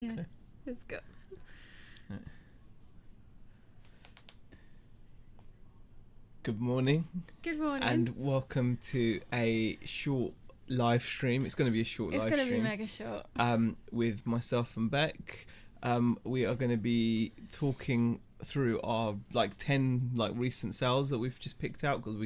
Yeah, Okay. let's go. Right. Good morning Good morning. and welcome to a short live stream. It's going to be a short It's live going to be stream. mega short. With myself and Beck. We are going to be talking through our 10 recent sales that we've just picked out because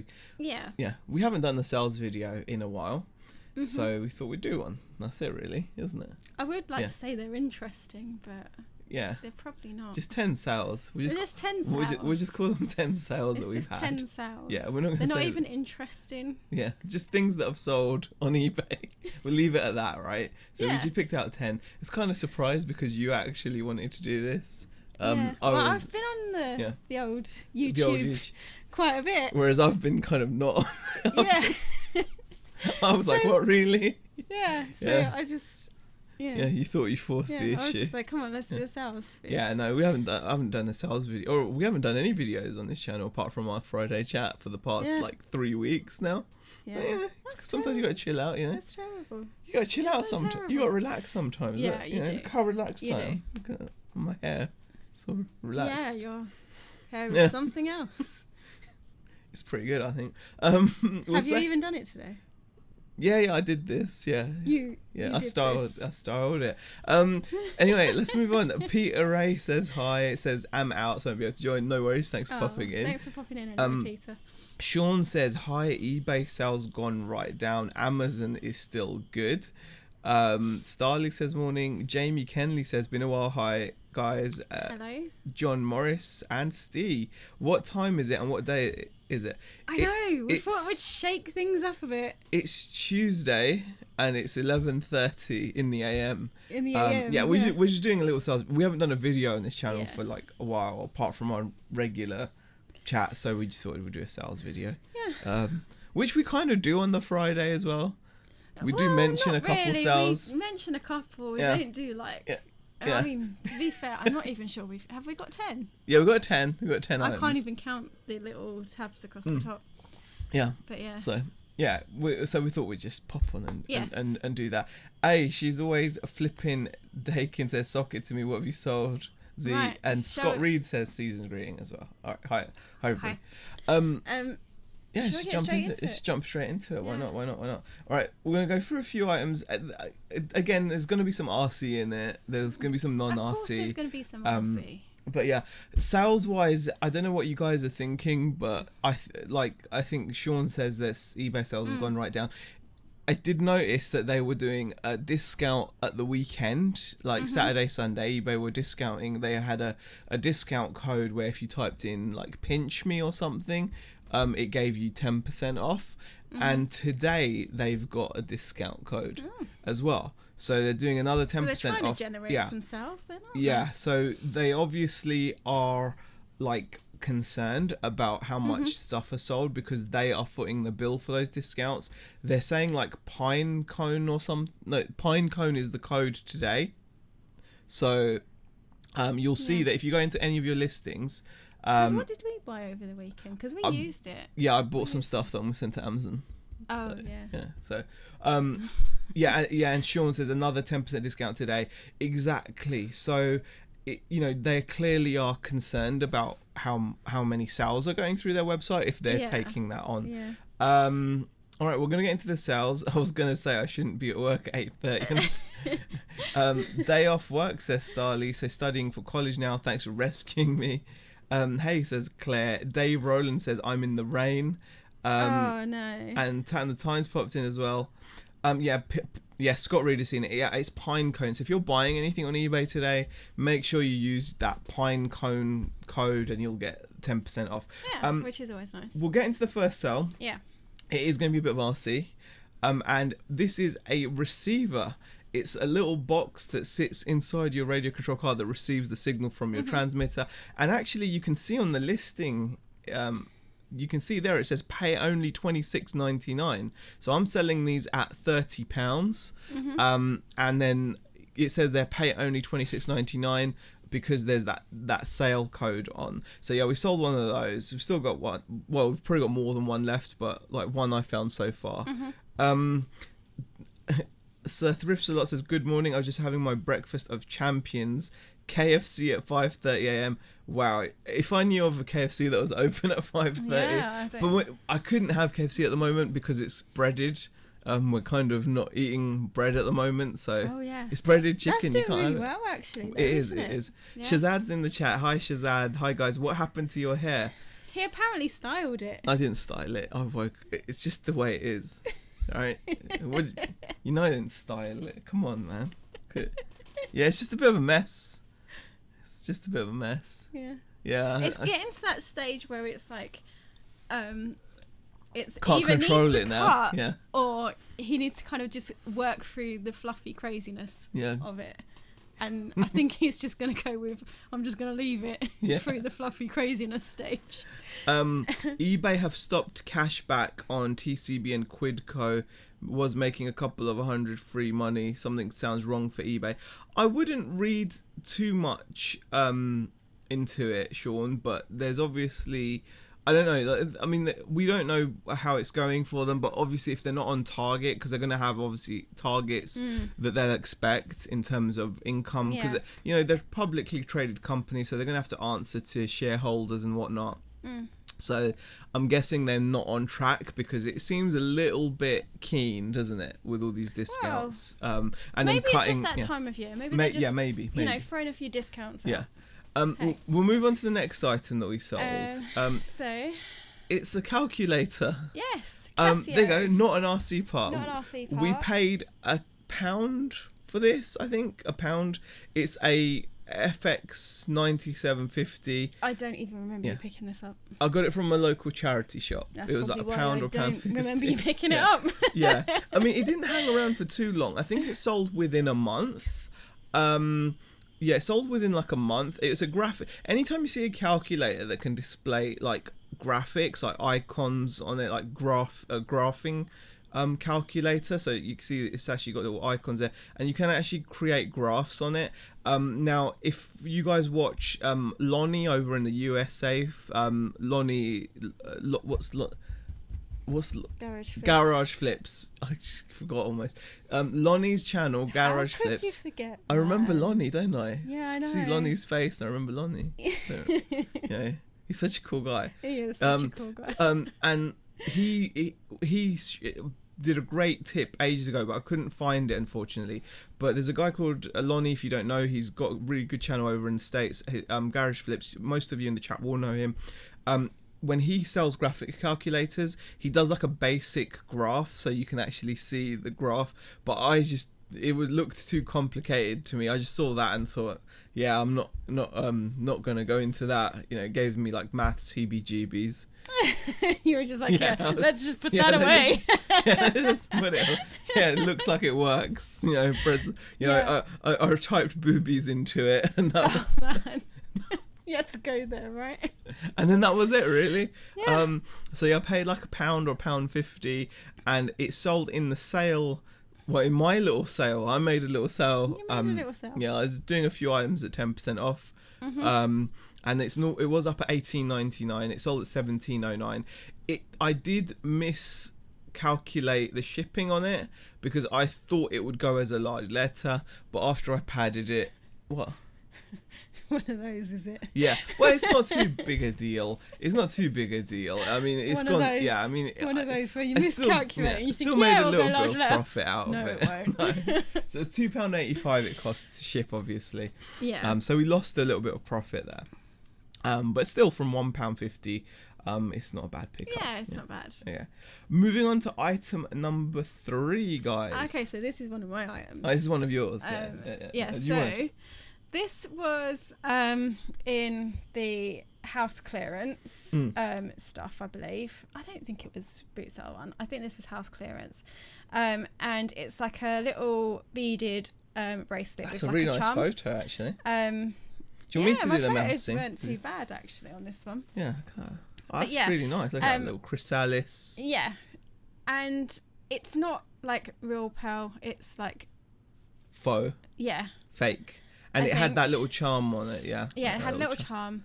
we haven't done the sales video in a while. Mm-hmm. So we thought we'd do one. That's it, really, isn't it? I would like to say they're interesting, but yeah, they're probably not. Just 10 sales. They're just 10 sales. We'll just call them 10 sales that we've had. 10 sales. Yeah, we're not going to They're say not even interesting. Yeah, just things that have sold on eBay. We'll leave it at that, right? So we just picked out 10. It's kind of surprised because you actually wanted to do this. I've been on the old YouTube quite a bit. Whereas I've been kind of not. Yeah. I was like, what, really? Yeah, so I just... Yeah, you thought you forced the issue. I was just like, come on, let's do a sales video. Yeah, no, I haven't done a sales video, or we haven't done any videos on this channel apart from our Friday chat for the past 3 weeks now. Yeah, sometimes you gotta chill out, you know. That's terrible. You gotta chill out sometimes. You gotta relax sometimes. Yeah, you do. Look how relaxed you I am. Look at my hair, so relaxed. Yeah, your hair is something else. It's pretty good, I think. Have you even done it today? Yeah, I did this. Yeah, I styled it. Anyway, let's move on. Peter Ray says hi. It says I'm out, so I won't be able to join. No worries. Thanks for popping in. Thanks for popping in, anyway, Peter. Sean says hi. eBay sales gone right down. Amazon is still good. Starling says morning. Jamie Kenley says been a while. Hi guys. Hello. John Morris and Steve. What time is it and what day is it? I know. We thought we'd shake things up a bit. It's Tuesday and it's 11:30 in the AM. In the AM. Yeah, we're just doing a little sales. We haven't done a video on this channel for a while, apart from our regular chat. So we just thought we'd do a sales video. Yeah. Which we kind of do on the Friday as well. We do mention a couple sales. We mention a couple. We don't do I mean, to be fair, I'm not even sure have we got 10? Yeah, we've got 10. We've got 10 I items. can't even count the little tabs across the top. Yeah. But yeah. So we thought we'd just pop on and do that. She's always flipping taking their socket to me. What have you sold? Z right. And Scott Reed says season's greeting as well. All right, hi. Yeah, let's jump straight into it. Why not? All right, we're going to go through a few items. Again, there's going to be some RC in it. There's going to be some non-RC. Of course there's going to be some RC. But yeah, sales-wise, I don't know what you guys are thinking, but I think Sean says this eBay sales have gone right down. I did notice that they were doing a discount at the weekend, Saturday, Sunday. eBay were discounting. They had a discount code where if you typed in pinch me or something, it gave you 10% off. And today they've got a discount code as well. So they're doing another 10% off. So they're trying to generate some sales then, aren't they? Yeah, so they obviously are concerned about how much stuff are sold because they are footing the bill for those discounts. They're saying pine cone or pine cone is the code today. So you'll see that if you go into any of your listings. What did we buy over the weekend? Because we used it. Yeah, I bought some stuff that we sent to Amazon. Oh, so, yeah. Yeah, so... and Sean says another 10% discount today. Exactly. So, they clearly are concerned about how many sales are going through their website if they're taking that on. Yeah. All right, we're going to get into the sales. I was going to say I shouldn't be at work at 8:30. Day off work, says Starly. So studying for college now. Thanks for rescuing me. Hey, says Claire. Dave Rowland says I'm in the rain. Oh no. And the Times popped in as well. Scott Reed has seen it. Yeah, it's pine cone. So if you're buying anything on eBay today, make sure you use that pine cone code and you'll get 10% off. Yeah, which is always nice. We'll get into the first sell. Yeah. It is going to be a bit of RC. And this is a receiver. It's a little box that sits inside your radio control card that receives the signal from your transmitter. And actually, you can see on the listing, you can see there it says pay only $26.99. So I'm selling these at £30. And then it says they're pay only $26.99 because there's that sale code on. So yeah, we sold one of those. We've still got one. Well, we've probably got more than one left, but one I found so far. Sir Thrifts a Lot says, good morning. I was just having my breakfast of champions. KFC at 5:30 a.m. Wow, if I knew of a KFC that was open at 5:30, but I couldn't have KFC at the moment because it's breaded. We're kind of not eating bread at the moment, so it's breaded chicken. That's you can't really have it. well, actually. Though, it is. Yeah. Shazad's in the chat. Hi Shazad. Hi guys. What happened to your hair? He apparently styled it. I didn't style it. It's just the way it is. All right. You know I didn't style it. Come on, man. Yeah, it's just a bit of a mess. Yeah. It's getting to that stage where it's like, it's can't either control needs it to now. Cut, or he needs to kind of just work through the fluffy craziness of it. And I think he's just going to go with, I'm just going to leave it through the fluffy craziness stage. eBay have stopped cashback on TCB and Quidco. Was making a couple of 100 free money. Something sounds wrong for eBay. I wouldn't read too much into it, Sean, but there's obviously, I don't know, I mean, we don't know how it's going for them, but obviously if they're not on target, because they're going to have obviously targets that they'll expect in terms of income, because you know, they're publicly traded companies, so they're going to have to answer to shareholders and whatnot. So I'm guessing they're not on track, because it seems a little bit keen, doesn't it, with all these discounts? And maybe then cutting, it's just that time of year. Maybe they're just, maybe. you know, throwing a few discounts out. Yeah. We'll move on to the next item that we sold. So it's a calculator. Yes. There you go. Not an RC part. Not an RC part. We paid £1 for this. I think £1. It's a FX 9750. I don't even remember you picking this up. I got it from a local charity shop. That's it was like £1 or £1.50. I don't remember you picking it up. Yeah. I mean, it didn't hang around for too long. I think it sold within a month. Yeah, it sold within like a month. It's a graphic. Anytime you see a calculator that can display like graphics, like icons on it, like graphing calculator, so you can see it's actually got little icons there, and you can actually create graphs on it. Now, if you guys watch Lonnie over in the USA, Lonnie, what's Garage Flips? I just forgot almost. Lonnie's channel, Garage Flips. How could you forget I remember Lonnie, don't I? Yeah, I know. See Lonnie's face, and I remember Lonnie. Yeah, he's such a cool guy. He is such a cool guy. And he did a great tip ages ago, but I couldn't find it, unfortunately. But there's a guy called Lonnie, if you don't know. He's got a really good channel over in the States, Garage Flips. Most of you in the chat will know him. When he sells graphic calculators, he does like a basic graph, so you can actually see the graph. But it looked too complicated to me. I just saw that and thought, yeah, I'm not gonna go into that. You know, it gave me like maths heebie-jeebies. You were just like, let's just put that away. Let's put it. Yeah, it looks like it works. You know, I typed boobies into it, and that was. Man. You had to go there, right? And then that was it, really. Yeah. So I paid like £1 or £1.50, and it sold in the sale. Well, in my little sale, I made a little sale. You made a little sale. Yeah, I was doing a few items at 10% off. And it was up at $18.99. It sold at $17.09. I did miscalculate the shipping on it, because I thought it would go as a large letter, but after I padded it, what? One of those, is it? Yeah. Well, it's not too big a deal. I mean, it's gone. Those, yeah. I mean, one of those where you miscalculate. And you still think, made a little bit of profit out of it. No, it won't. No. So it's £2.85 it cost to ship, obviously. Yeah. So we lost a little bit of profit there. But still, from £1.50, it's not a bad pickup. Yeah, it's not bad. Yeah. Moving on to item number 3, guys. Okay, so this is one of my items. Oh, this is one of yours. So this was in the house clearance stuff, I believe. I don't think it was boot sale one. I think this was house clearance. And it's like a little beaded bracelet. That's with a really like a nice charm. photo, actually. Do you want me to do the mousing? My photos weren't too bad, actually, on this one. Yeah, okay. Oh, that's really nice. Look at that little chrysalis. Yeah. And it's not like real pearl. It's like... Faux. Yeah. Fake. And it had that little charm on it, yeah. Yeah, it had a little charm.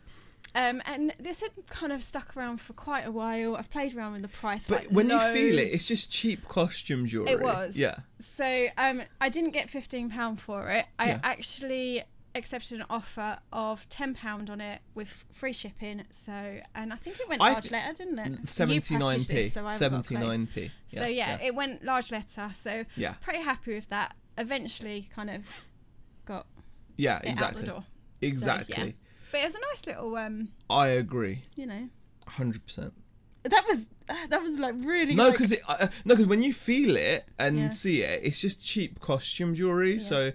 And this had kind of stuck around for quite a while. I've played around with the price, but like when loads. you feel it, it's just cheap costume jewelry. It was. Yeah. So I didn't get £15 for it. I Yeah. actually accepted an offer of £10 on it with free shipping. So, and I think it went large letter, didn't it? 79p. So I haven't got a clue. 79p. So yeah, it went large letter. So yeah, pretty happy with that. Eventually, kind of got yeah, it exactly, out the door. exactly. So, yeah. But it was a nice little. I agree. 100%. 100%. That was like really. No, like, because when you feel it and Yeah. see it, it's just cheap costume jewelry. Yeah. So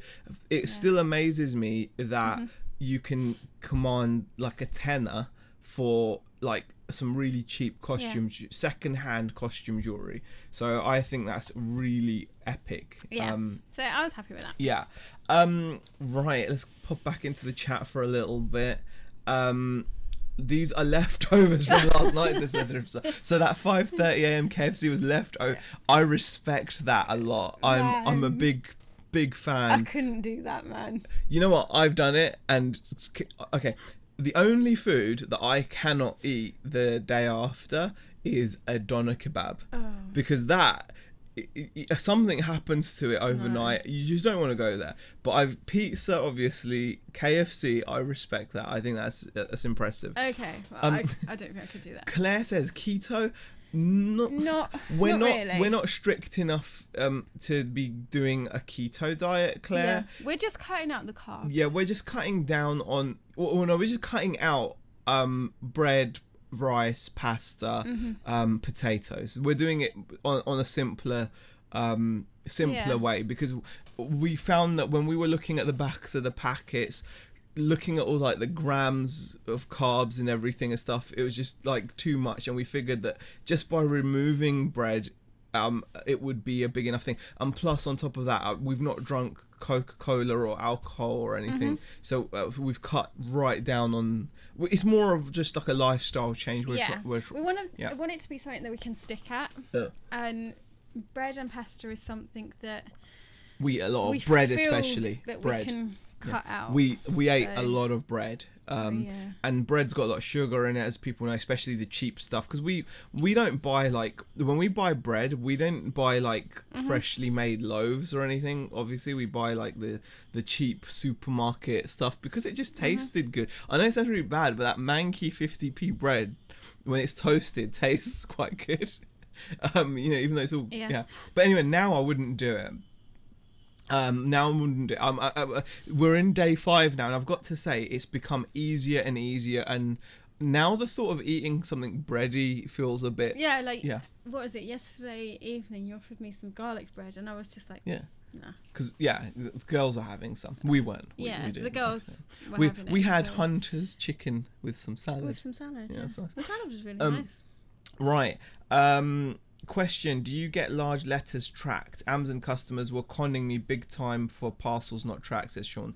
it still amazes me that you can command like a tenner for like some really cheap costume, second-hand costume jewelry. So I think that's really epic. Yeah. So I was happy with that. Yeah. Right, let's pop back into the chat for a little bit. These are leftovers from last night. So that 5:30 a.m. KFC was left over. I respect that a lot. I'm a big fan. I couldn't do that, man. You know what? I've done it, and okay. The only food that I cannot eat the day after is a doner kebab, because that. Something happens to it overnight. You just don't want to go there. But pizza, obviously. KFC, I respect that. I think that's impressive. Okay, well, I don't think I could do that. Claire says keto. Not really. We're not strict enough to be doing a keto diet, Claire. Yeah. We're just cutting out the carbs. Yeah, we're just cutting down on. Well, no, we're just cutting out bread, rice, pasta, potatoes. We're doing it on a simpler way, because we found that when we were looking at the backs of the packets, looking at all like the grams of carbs and everything and stuff, it was just like too much, and we figured that just by removing bread, it would be a big enough thing. And plus, on top of that, we've not drunk Coca-Cola or alcohol or anything, so we've cut right down on. It's more of just like a lifestyle change. We want it to be something that we can stick at, and bread and pasta is something that we eat a lot of bread, feel especially that bread. We can cut out. We ate a lot of bread, and bread's got a lot of sugar in it, as people know, especially the cheap stuff. Because we don't buy, like, when we buy bread, we don't buy like freshly made loaves or anything. Obviously, we buy like the cheap supermarket stuff because it just tasted good. I know it sounds really bad, but that manky 50p bread, when it's toasted, tastes quite good. Even though it's all But anyway, now I wouldn't do it. Now I wouldn't do it. We're in day 5 now, and I've got to say it's become easier and easier. And now the thought of eating something bready feels a bit. What was it? Yesterday evening, you offered me some garlic bread, and I was just like, nah. Because the girls are having some. We weren't. We the girls were having it. We had Hunter's chicken with some salad. With some salad. Yeah. Nice. The salad was really nice. Right. Question: do you get large letters tracked? Amazon customers were conning me big time for parcels not tracked, says Sean.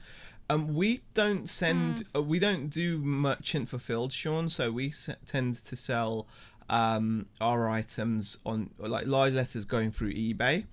We don't send. We don't do merchant fulfilled, Sean. So we tend to sell our items on like large letters going through eBay.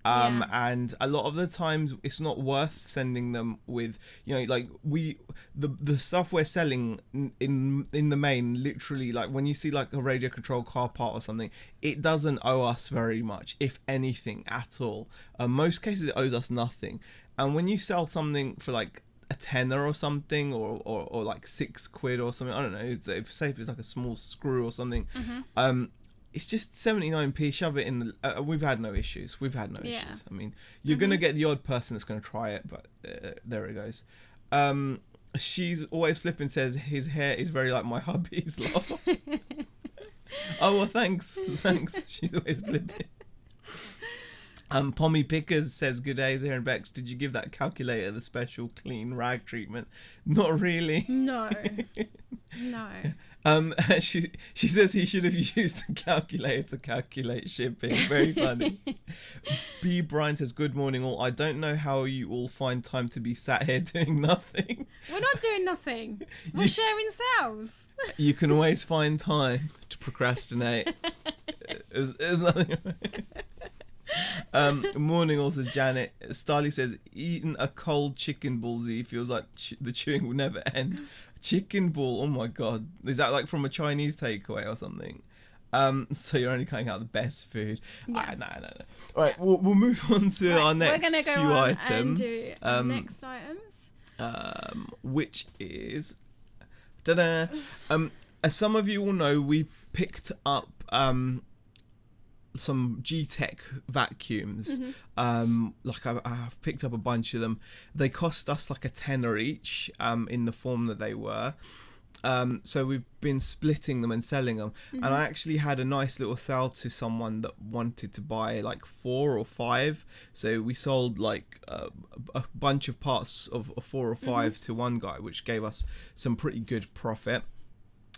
And a lot of the times it's not worth sending them with, like the stuff we're selling in the main, literally, like when you see like a radio control car part or something, it doesn't owe us very much, if anything at all. Most cases it owes us nothing. And when you sell something for like a tenner or something, or like £6 or something, I don't know, say if it's like a small screw or something, it's just 79p. Shove it in the. We've had no issues. Issues. I mean, you're gonna get the odd person that's gonna try it, but there it goes. She's always flipping. Says his hair is very like my hubby's. Oh well, thanks. She's always flipping. Pommy Pickers says, good day, Zaheer and Bex. Did you give that calculator the special clean rag treatment? Not really. No. She says he should have used the calculator to calculate shipping. Very funny. B. Brian says, good morning all. I don't know how you all find time to be sat here doing nothing. We're not doing nothing. We're sharing sales. You can always find time to procrastinate. There's nothing. Morning, also says Janet. Starly says, eating a cold chicken ball, Z, feels like the chewing will never end. Chicken ball, oh my god. Is that like from a Chinese takeaway or something? So you're only cutting out the best food. Yeah. No. All right, we'll move on to our next we're gonna go few on items. And do next items. Which is, as some of you will know, we picked up some G-Tech vacuums. Like I've picked up a bunch of them. They cost us like a tenner each in the form that they were. So we've been splitting them and selling them, and I actually had a nice little sale to someone that wanted to buy like 4 or 5. So we sold like a bunch of parts of 4 or 5 to one guy, which gave us some pretty good profit.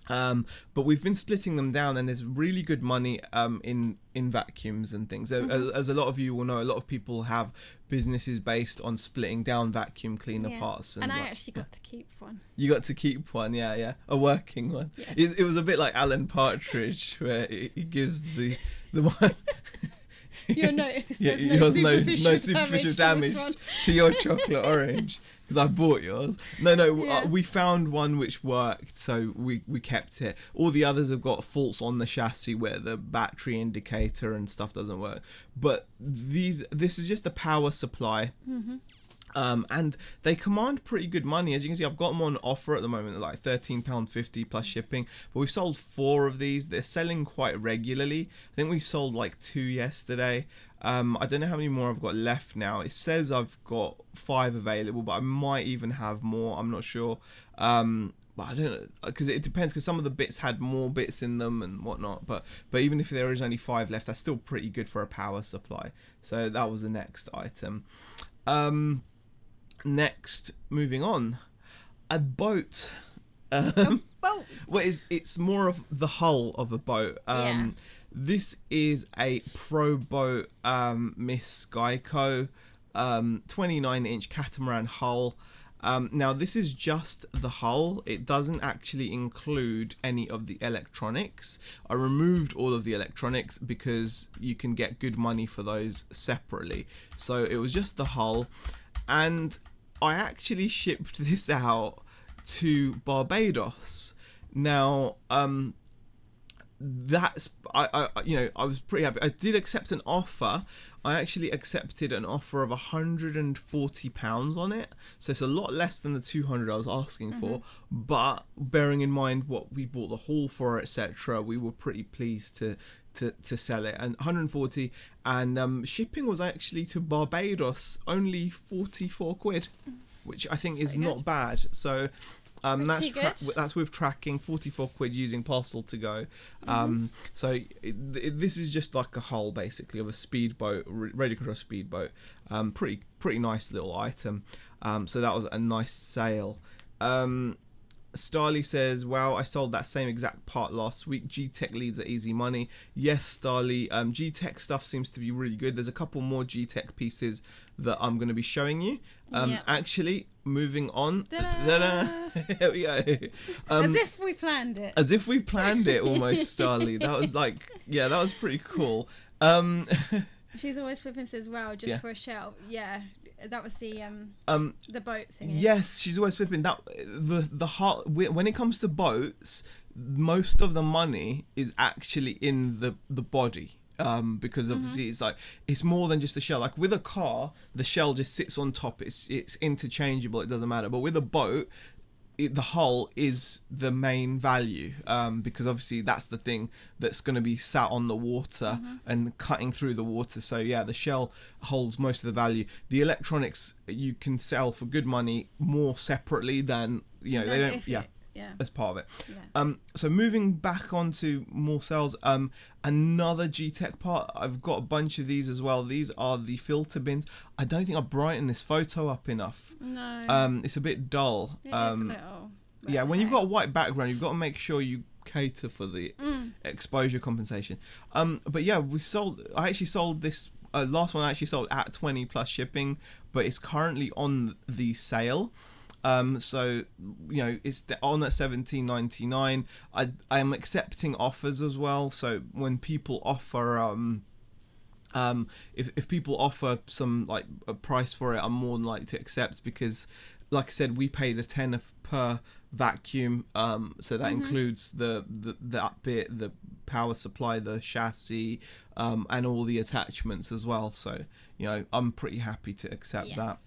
But we've been splitting them down, and there's really good money in vacuums and things. As a lot of you will know, a lot of people have businesses based on splitting down vacuum cleaner parts. And I actually got to keep one. You got to keep one, yeah, a working one. Yes. It was a bit like Alan Partridge, where he gives the one. You'll notice there's no superficial damage to your chocolate orange, because I bought yours. No, we found one which worked, so we kept it. All the others have got faults on the chassis where the battery indicator and stuff doesn't work. But this is just the power supply. And they command pretty good money. As you can see, I've got them on offer at the moment at like £13.50 plus shipping, but we've sold 4 of these. They're selling quite regularly. I think we sold like 2 yesterday. I don't know how many more I've got left now. It says I've got 5 available, but I might even have more. I'm not sure. But I don't know, because it depends, because some of the bits had more bits in them and whatnot, but even if there is only 5 left, that's still pretty good for a power supply. So that was the next item. Next, moving on, a boat. A boat. Well, it's more of the hull of a boat. This is a Pro Boat Miss Geico 29-inch catamaran hull. Now this is just the hull. It doesn't actually include any of the electronics. I removed all of the electronics because you can get good money for those separately. So it was just the hull, and I actually shipped this out to Barbados. Now that's I was pretty happy. I did accept an offer. I actually accepted an offer of £140 on it, so it's a lot less than the 200 I was asking for, but bearing in mind what we bought the haul for, etc., we were pretty pleased to sell it. And 140, and shipping was actually to Barbados only 44 quid, which I think is not bad. So that's with tracking, 44 quid using Parcel to Go. So this is just like a hull basically of a speedboat, radio control speedboat. Pretty nice little item. So that was a nice sale. Starly says, wow, I sold that same exact part last week. G-Tech leads at easy money. Yes, Starly, G-Tech stuff seems to be really good. There's a couple more G-Tech pieces that I'm going to be showing you. Actually, moving on. Here we go. As if we planned it. As if we planned it almost, Starly. That was like, yeah, that was pretty cool. She's always flipping, says, wow, just for a shell. Yeah. That was the boat thing. Yes, she's always flipping. That the heart, when it comes to boats, most of the money is actually in the body. Because obviously it's more than just a shell. Like with a car, the shell just sits on top. It's interchangeable. It doesn't matter. But with a boat, the hull is the main value, because obviously that's the thing that's going to be sat on the water and cutting through the water. So yeah, the shell holds most of the value. The electronics you can sell for good money more separately than, they don't. As part of it. So moving back on to more sales, another G-Tech part. I've got a bunch of these as well. These are the filter bins. I don't think I brightened this photo up enough. No. It's a bit dull. It is a little. Yeah, when you've got a white background, you've got to make sure you cater for the exposure compensation. But yeah, I actually sold this. Last one I actually sold at 20 plus shipping, but it's currently on the sale. So it's on at $17.99. I am accepting offers as well. So when people offer If people offer some like a price for it, I'm more than likely to accept, because like I said, we paid a tenner per vacuum, so that includes that bit, the power supply, the chassis, and all the attachments as well. So I'm pretty happy to accept that.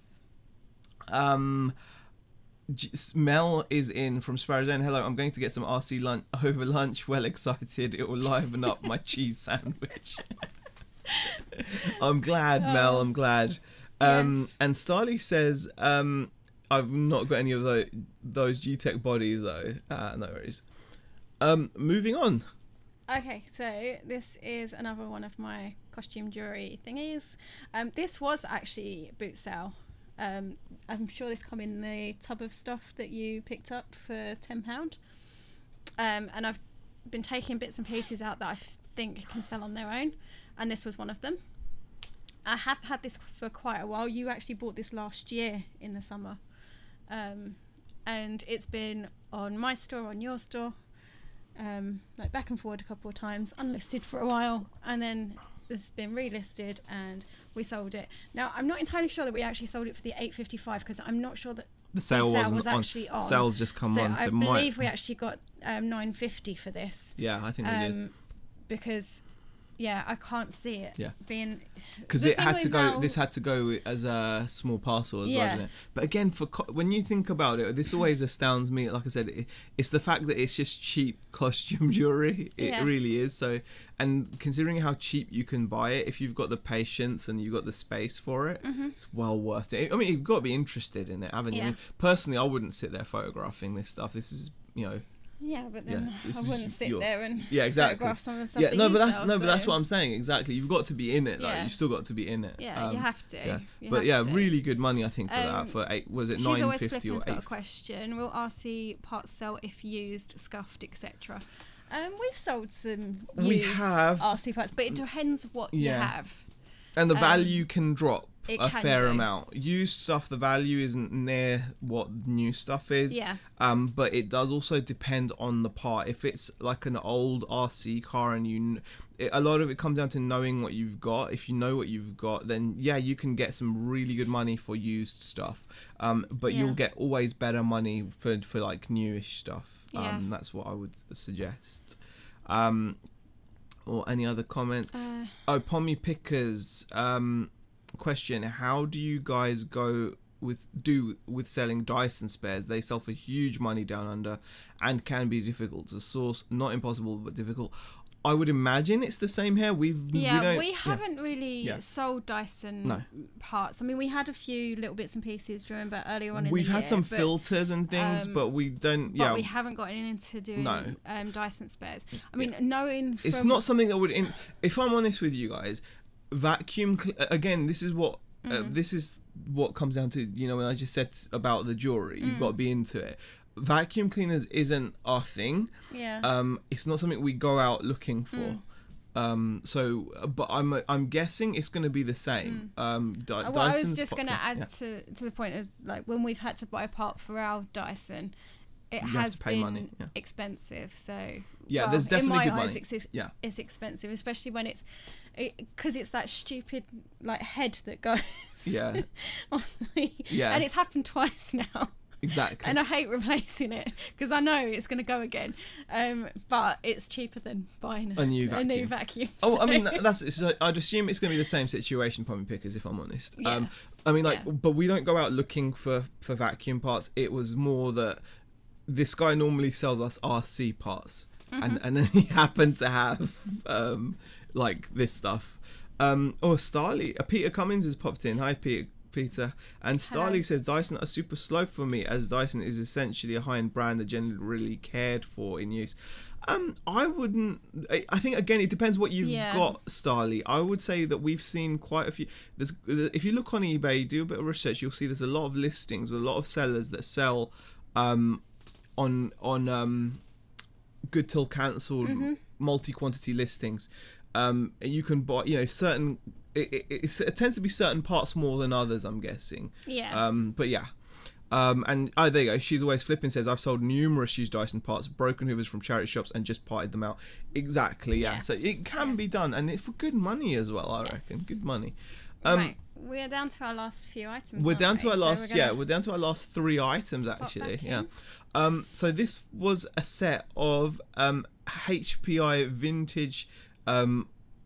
Mel is in from Sparrows End. Hello, I'm going to get some RC lunch over lunch. Well excited, it will liven up my cheese sandwich. I'm glad, Mel, I'm glad. And Starly says, I've not got any of those G-Tech bodies though. No worries. Moving on. Okay, so this is another one of my costume jewelry thingies. This was actually boot sale. I'm sure this come in the tub of stuff that you picked up for £10. And I've been taking bits and pieces out that I think can sell on their own, and this was one of them. I have had this for quite a while. You actually bought this last year in the summer, and it's been on my store, on your store, like back and forward a couple of times, unlisted for a while, and then it's been relisted and we sold it. Now I'm not entirely sure that we actually sold it for the $8.55, because I'm not sure that the sale was actually on. Sales just come on. So I believe we actually got $9.50 for this. Yeah, I think we did. Because I can't see it being, because it had to go. This had to go as a small parcel as well, didn't it? But again, when you think about it, this always astounds me. Like I said, it's the fact that it's just cheap costume jewelry. It really is. So, and considering how cheap you can buy it, if you've got the patience and you've got the space for it, it's well worth it. I mean, you've got to be interested in it, haven't you? I mean, personally, I wouldn't sit there photographing this stuff. This is, Yeah, but then I wouldn't sit there and exactly. photograph some of the stuff that that's what I'm saying. Exactly. You've got to be in it. Like, you've still got to be in it. Yeah, you have to. Really good money, I think, for that. For was it $9.50 or $8? Got a question. Will RC parts sell if used, scuffed, etc.? We've sold some used RC parts, but it depends what you have. And the value can drop a fair amount. Used stuff, the value isn't near what new stuff is. Yeah. But it does also depend on the part. If it's like an old RC car and a lot of it comes down to knowing what you've got. If you know what you've got, then you can get some really good money for used stuff. But you'll get always better money for like newish stuff. That's what I would suggest. Or any other comments? Pommy Pickers question: how do you guys go with selling Dyson spares? They sell for huge money down under and can be difficult to source. Not impossible, but difficult. I would imagine it's the same here. We haven't really sold Dyson parts. I mean, we had a few little bits and pieces. Do you remember earlier on in the year? We've had some filters and things, but we don't. But we haven't gotten into doing Dyson spares. I mean, knowing it's not something that would. If I'm honest with you guys, vacuum again. This is what comes down to. When I just said about the jewelry, you've got to be into it. Vacuum cleaners isn't our thing. It's not something we go out looking for. But I'm guessing it's going to be the same. I was just going to add to the point of, like, when we've had to buy a part for our Dyson, it has been money. Expensive. So there's definitely good money. It's expensive, especially when because it's that stupid like head that goes. And it's happened twice now. Exactly. And I hate replacing it because I know it's going to go again. But it's cheaper than buying a new vacuum. Oh, I mean, I'd assume it's going to be the same situation, Pommy Pickers, if I'm honest. I mean, but we don't go out looking for vacuum parts. It was more that this guy normally sells us RC parts, and then he happened to have like this stuff. Starly, Peter Cummins has popped in. Hi, Peter. And Starly says Dyson are super slow for me, as Dyson is essentially a high-end brand that generally really cared for in use. I think again it depends what you've got, Starly. I would say that we've seen quite a few. If you look on eBay, do a bit of research, you'll see there's a lot of listings with a lot of sellers that sell on good till cancelled multi-quantity listings. You can buy certain. It tends to be certain parts more than others, I'm guessing. But And oh, there you go. She's always flipping. Says I've sold numerous used Dyson parts, broken hoovers from charity shops, and just parted them out. Exactly. Yeah. So it can be done, and it's for good money as well. I reckon good money. Right, we're down to our last few items. We're down to our last. We're down to our last 3 items actually. Yeah. So this was a set of HPI vintage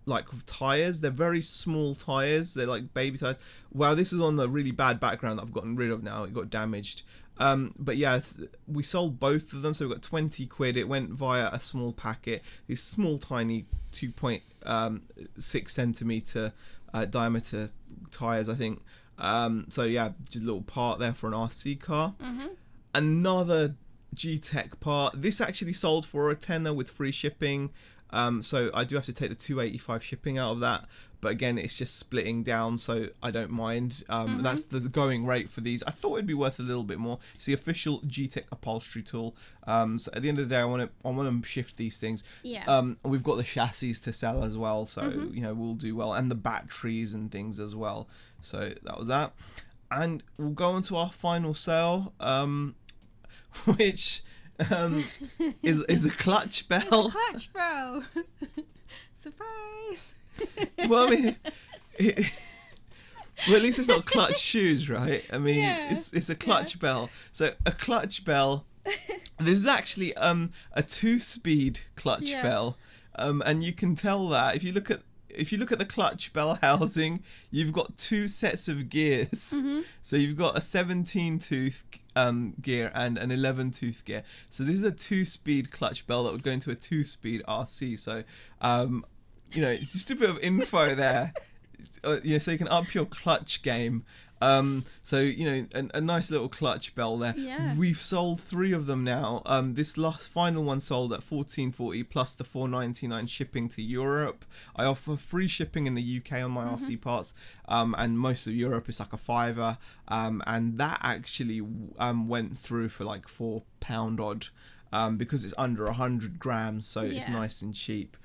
like tires. They're very small tires. They're like baby tires. Wow, this is on the really bad background that I've gotten rid of now. It got damaged. But yeah, we sold both of them, so we got 20 quid. It went via a small packet. These small, tiny 2.6 centimeter diameter tires, I think. So yeah, just a little part there for an RC car. Another G-Tech part. This actually sold for a tenner with free shipping. So I do have to take the 285 shipping out of that, but again, it's just splitting down, so I don't mind. That's the going rate for these. I thought it'd be worth a little bit more. It's the official G-Tech upholstery tool. So at the end of the day, I want to shift these things. We've got the chassis to sell as well, so you know, we'll do well, and the batteries and things as well. So that was that, and we'll go on to our final sale, which is a clutch bell. It's a clutch bell. Surprise. Well, I mean, well, at least it's not clutch shoes, right? I mean, it's a clutch bell. So a clutch bell. This is actually a 2-speed clutch bell, and you can tell that if you look at the clutch bell housing, you've got 2 sets of gears. So you've got a 17-tooth gear and an 11-tooth gear. So this is a 2-speed clutch bell that would go into a 2-speed RC. So you know, it's just a bit of info there. Yeah, so you can up your clutch game. So you know, a nice little clutch bell there. We've sold 3 of them now. This last final one sold at $14.40 plus the $4.99 shipping to Europe. I offer free shipping in the UK on my RC parts, and most of Europe is like a £5, and that actually went through for like £4 odd, because it's under 100 grams, so it's nice and cheap.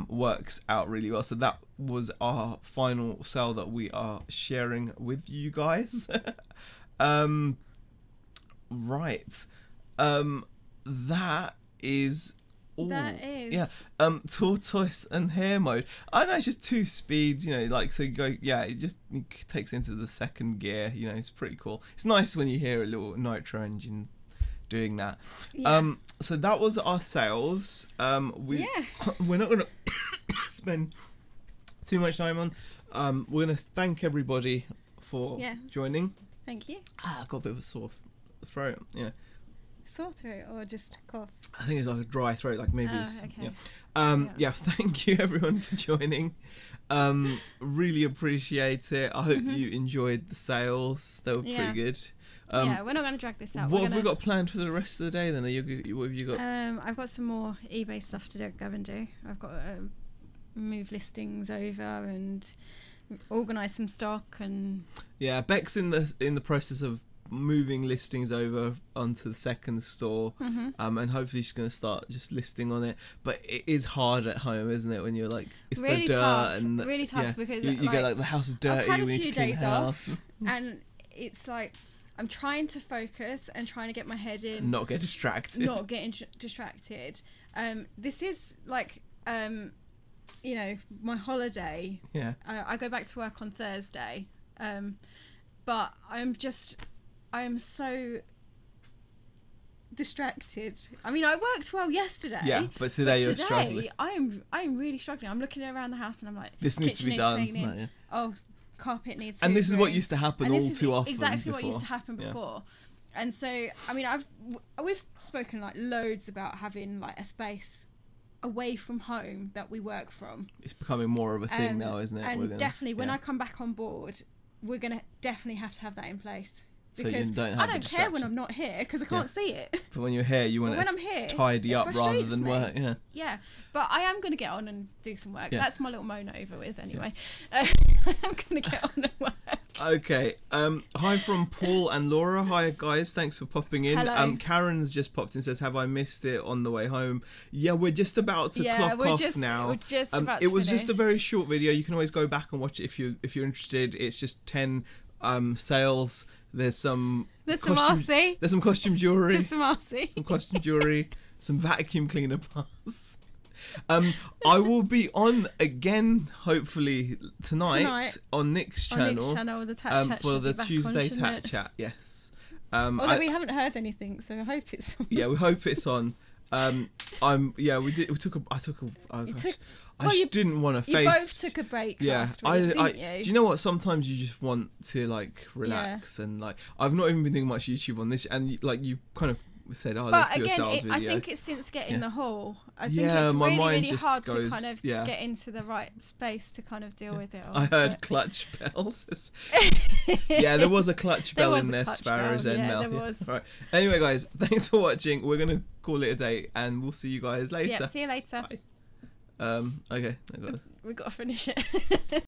Works out really well. So that was our final sale that we are sharing with you guys. Right. That is all. That is. Yeah. Tortoise and hare mode. I know it's just 2 speeds, you know, like, so you go, it just takes into the 2nd gear, you know, it's pretty cool. It's nice when you hear a little nitro engine doing that. So that was our sales. We're not gonna spend too much time on. We're gonna thank everybody for joining. Thank you. I've got a bit of a sore throat. Sore throat or just cough? I think it's like a dry throat, like maybe. Thank you everyone for joining. Really appreciate it. I hope you enjoyed the sales. They were pretty good. We're not going to drag this out. What have we got planned for the rest of the day then? What have you got? I've got some more eBay stuff to go and do. I've got to move listings over and organise some stock and. Yeah, Beck's in the process of moving listings over onto the 2nd store, and hopefully she's going to start just listing on it. But it is hard at home, isn't it? When you're like, it's really the dirt tough, and really tough because you get like the house is dirty. I've had you a need few to clean days the house. off, and it's like. I'm trying to focus and trying to get my head in. Not get distracted. Not getting distracted. This is like, you know, my holiday. Yeah. I go back to work on Thursday, but I'm so distracted. I mean, I worked well yesterday. Yeah, but today you're struggling. I'm really struggling. I'm looking around the house and I'm like, this needs to be done. Oh. Carpet needs and this is what used to happen all too often exactly what used to happen before. And so I mean we've spoken like loads about having like a space away from home that we work from. It's becoming more of a thing now, isn't it? And definitely when I come back on board, we're gonna definitely have to have that in place. Because so I don't care when I'm not here because I can't see it. But when you're here, you want to tidy up rather than work. Yeah, but I am going to get on and do some work. Yeah. That's my little moan over with anyway. Yeah. I'm going to get on and work. Okay. Hi from Paul and Laura. Hi guys, thanks for popping in. Hello. Karen's just popped in and says, have I missed it on the way home? Yeah, we're just about to clock off now. We're just about it to was finish. Just a very short video. You can always go back and watch it if you're interested. It's just 10 sales There's some RC. There's some costume jewelry. There's some RC. Some costume jewelry. Some vacuum cleaner parts. I will be on again, hopefully tonight on Nick's channel. The Tat Chat for the Tuesday Tat Chat. Yes. Although we haven't heard anything, so I hope it's on. Yeah, we hope it's on. I just didn't want to face. You both took a break. Last week, didn't you? Do you know what? Sometimes you just want to like relax and like. I've not even been doing much YouTube on this, and you kind of said, "Oh, let's do a sales video." I think it's since getting the haul. I think it's my mind really just hard goes, to kind of get into the right space to kind of deal with it all. I heard clutch bells. Yeah, there was a clutch bell in there, Sparrow's End Mel. There was. Right. Anyway, guys, thanks for watching. We're gonna call it a day, and we'll see you guys later. Yeah, see you later. Bye. Okay. We've got to finish it.